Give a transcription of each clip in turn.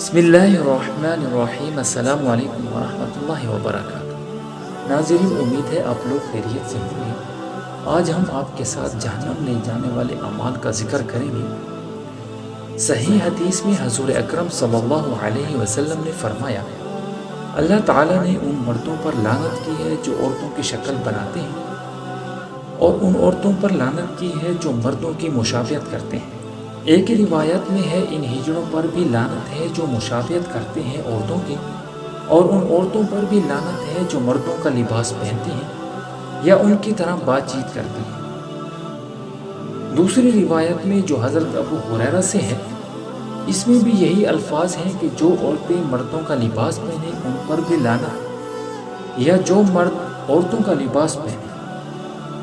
بسم اللہ الرحمن الرحیم۔ السلام علیکم ورحمۃ اللہ وبرکاتہ۔ ناظرین، امید ہے آپ لوگ خیریت سے ہوں گے۔ آج ہم آپ کے ساتھ جہنم لے جانے والے اعمال کا ذکر کریں گے۔ صحیح حدیث میں حضور اکرم صلی اللہ علیہ وسلم نے فرمایا، اللہ تعالیٰ نے ان مردوں پر لعنت کی ہے جو عورتوں کی شکل بناتے ہیں، اور ان عورتوں پر لعنت کی ہے جو مردوں کی مشابہت کرتے ہیں۔ ایک روایت میں ہے، ان ہجڑوں پر بھی لعنت ہے جو مشابہت کرتے ہیں عورتوں کی، اور ان عورتوں پر بھی لعنت ہے جو مردوں کا لباس پہنتے ہیں یا ان کی طرح بات چیت کرتی ہیں۔ دوسری روایت میں جو حضرت ابو ہریرہ سے ہے، اس میں بھی یہی الفاظ ہیں کہ جو عورتیں مردوں کا لباس پہنے ان پر بھی لعنت، یا جو مرد عورتوں کا لباس پہنے۔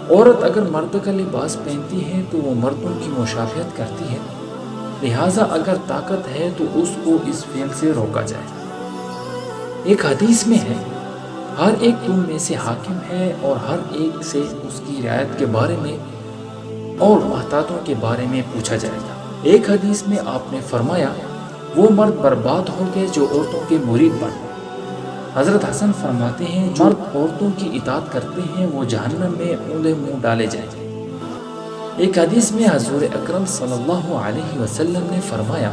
عورت اگر مرد کا لباس پہنتی ہے تو وہ مردوں کی مشابہت کرتی ہے، لہٰذا اگر طاقت ہے تو اس کو اس فعل سے روکا جائے۔ ایک حدیث میں ہے، ہر ایک تم میں سے حاکم ہے اور ہر ایک سے اس کی رعایت کے بارے میں اور محتاطوں کے بارے میں پوچھا جائے گا۔ ایک حدیث میں آپ نے فرمایا، وہ مرد برباد ہو گئے جو عورتوں کے مرید بن۔ حضرت حسن فرماتے ہیں، جو مرد عورتوں کی اطاعت کرتے ہیں وہ جہنم میں اونھے منہ ڈالے جائیں گے۔ ایک حدیث میں حضور اکرم صلی اللہ علیہ وسلم نے فرمایا،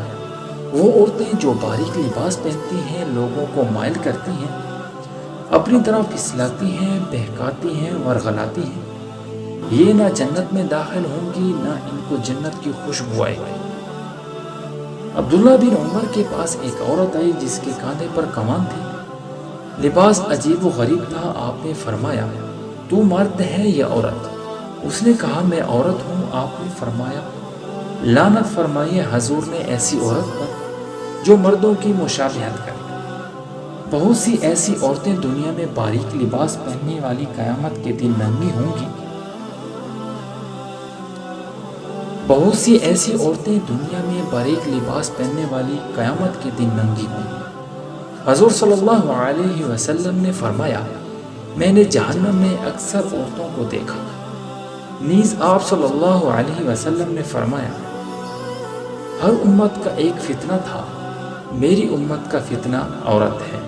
وہ عورتیں جو باریک لباس پہنتی ہیں لوگوں کو مائل کرتی ہیں، اپنی طرف پھسلاتی ہیں، بہکاتی ہیں، ورغلاتی ہیں، یہ نہ جنت میں داخل ہوں گی نہ ان کو جنت کی خوشبو آئے گی۔ عبداللہ بن عمر کے پاس ایک عورت آئی جس کے کاندھے پر کمان تھی، لباس عجیب و غریب تھا۔ آپ نے فرمایا، تو مرد ہے یا عورت؟ اس نے کہا، میں عورت ہوں۔ آپ نے فرمایا، لعنت فرمائیے حضور نے ایسی عورت پر جو مردوں کی مشابہت کرے۔ بہت سی ایسی عورتیں دنیا میں باریک لباس پہننے والی قیامت کے دن ننگی ہوں گی۔ بہت سی ایسی عورتیں دنیا میں باریک لباس پہننے والی قیامت کے دن ننگی ہوں گی۔ حضور صلی اللہ علیہ وسلم نے فرمایا، میں نے جہنم میں اکثر عورتوں کو دیکھا۔ نیز آپ صلی اللہ علیہ وسلم نے فرمایا، ہر امت کا ایک فتنہ تھا، میری امت کا فتنہ عورت ہے۔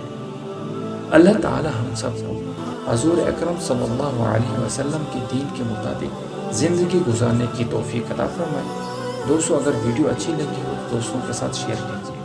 اللہ تعالی ہم سب کو حضور اکرم صلی اللہ علیہ وسلم کے دین کے مطابق زندگی گزارنے کی توفیق عطا فرمائے۔ دوستو، اگر ویڈیو اچھی لگی ہو تو دوستوں کے ساتھ شیئر کیجیے۔